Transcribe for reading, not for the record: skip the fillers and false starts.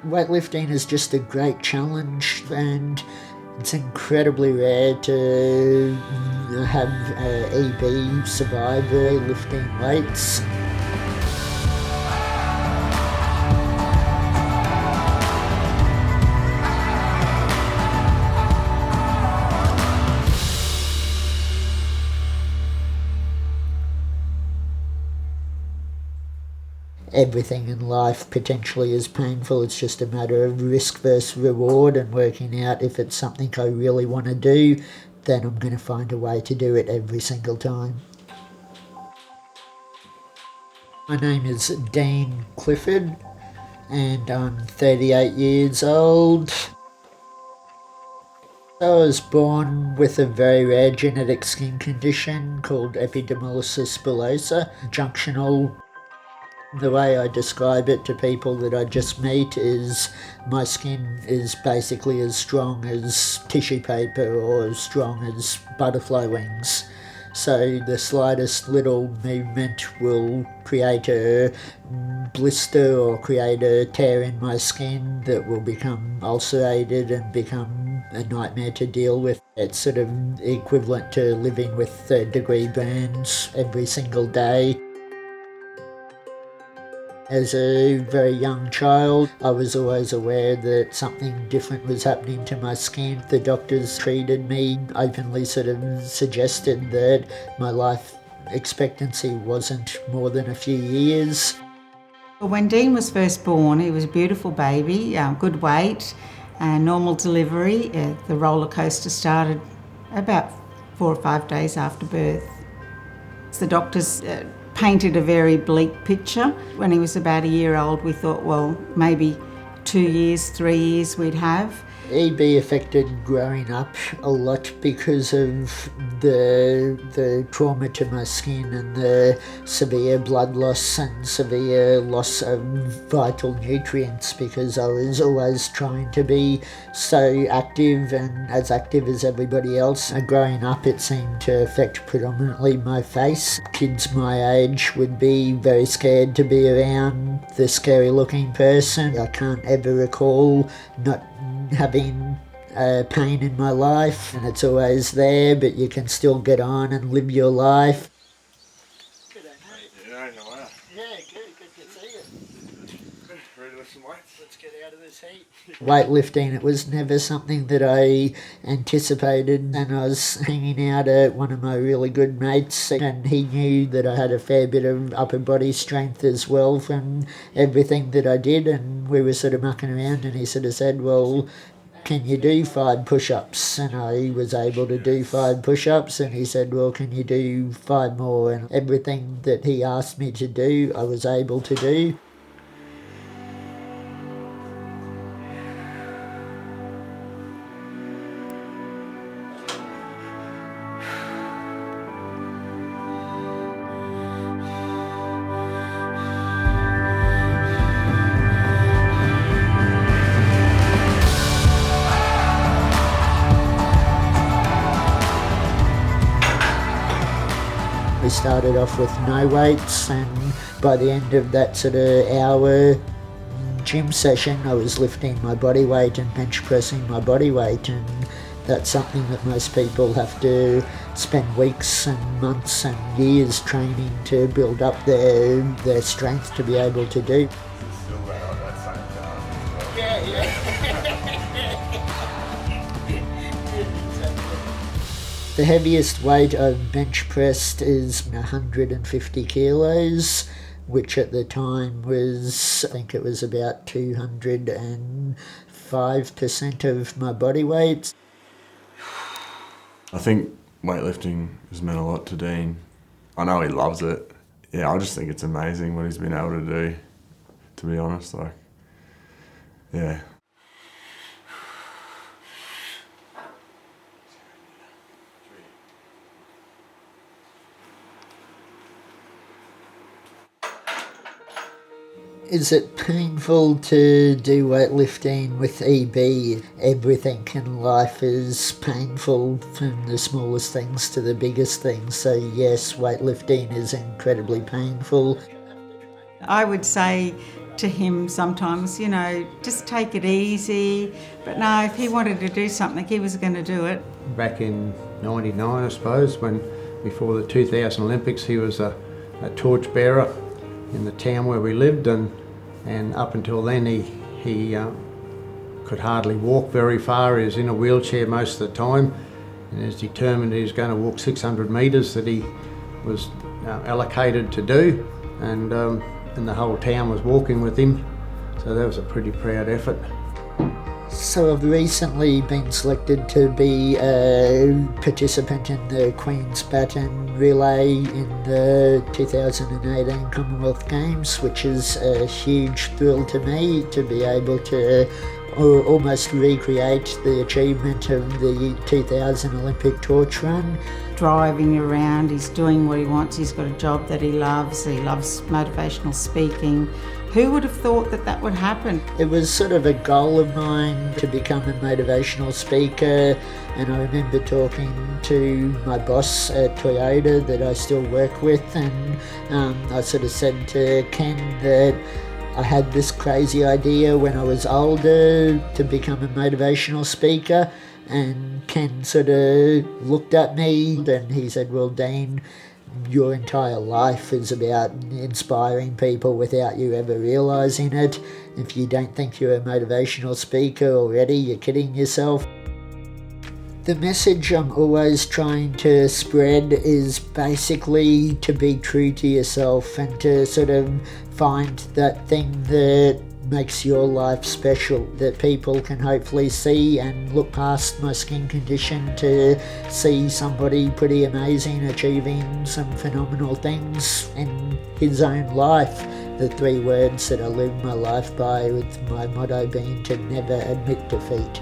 Weightlifting is just a great challenge, and it's incredibly rare to have an EB survivor lifting weights. Everything in life potentially is painful. It's just a matter of risk versus reward and working out if it's something I really want to do, then I'm going to find a way to do it every single time. My name is Dean Clifford and I'm 38 years old. I was born with a very rare genetic skin condition called Epidermolysis Bullosa, junctional. The way I describe it to people that I just meet is my skin is basically as strong as tissue paper or as strong as butterfly wings. So the slightest little movement will create a blister or create a tear in my skin that will become ulcerated and become a nightmare to deal with. It's sort of equivalent to living with third-degree burns every single day. As a very young child, I was always aware that something different was happening to my skin. The doctors treated me, openly sort of suggested that my life expectancy wasn't more than a few years. When Dean was first born, he was a beautiful baby, good weight, normal delivery. The roller coaster started about 4 or 5 days after birth. The doctors painted a very bleak picture. When he was about a year old, we thought, well, maybe 2 years, 3 years we'd have. EB affected growing up a lot because of the trauma to my skin and the severe blood loss and severe loss of vital nutrients, because I was always trying to be so active and as active as everybody else. Growing up, it seemed to affect predominantly my face. Kids my age would be very scared to be around the scary looking person. I can't ever recall not having pain in my life, and it's always there, but you can still get on and live your life. Good day, mate. Yeah, I know that. Yeah, good to see you. Ready to lift some weights? Let's get out of this heat. Weightlifting, it was never something that I anticipated, and I was hanging out at one of my really good mates, and he knew that I had a fair bit of upper body strength as well from everything that I did, and we were sort of mucking around, and he sort of said, well, can you do 5 push-ups? And I was able to do 5 push-ups, and he said, well, can you do 5 more? And everything that he asked me to do, I was able to do. We started off with no weights, and by the end of that sort of hour gym session, I was lifting my body weight and bench pressing my body weight, and that's something that most people have to spend weeks and months and years training to build up their strength to be able to do. The heaviest weight I've bench pressed is 150 kilos, which at the time was, I think it was about 205% of my body weight. I think weightlifting has meant a lot to Dean. I know he loves it. Yeah, I just think it's amazing what he's been able to do, to be honest. Like, yeah. Is it painful to do weightlifting with EB? Everything in life is painful, from the smallest things to the biggest things. So yes, weightlifting is incredibly painful. I would say to him sometimes, just take it easy. But no, if he wanted to do something, he was going to do it. Back in '99, I suppose, before the 2000 Olympics, he was a torchbearer in the town where we lived, and up until then he could hardly walk very far. He was in a wheelchair most of the time, and he was determined he was going to walk 600 metres that he was allocated to do, and the whole town was walking with him, so that was a pretty proud effort. So I've recently been selected to be a participant in the Queen's Baton Relay in the 2018 Commonwealth Games, which is a huge thrill to me to be able to almost recreate the achievement of the 2000 Olympic torch run. Driving around, he's doing what he wants, he's got a job that he loves motivational speaking. Who would have thought that would happen? It was sort of a goal of mine to become a motivational speaker, and I remember talking to my boss at Toyota that I still work with, and I sort of said to Ken that I had this crazy idea when I was older to become a motivational speaker, and Ken sort of looked at me and he said, well, Dean, your entire life is about inspiring people without you ever realising it. If you don't think you're a motivational speaker already, you're kidding yourself. The message I'm always trying to spread is basically to be true to yourself and to sort of find that thing that makes your life special, that people can hopefully see and look past my skin condition to see somebody pretty amazing achieving some phenomenal things in his own life. The 3 words that I live my life by, with my motto being to never admit defeat.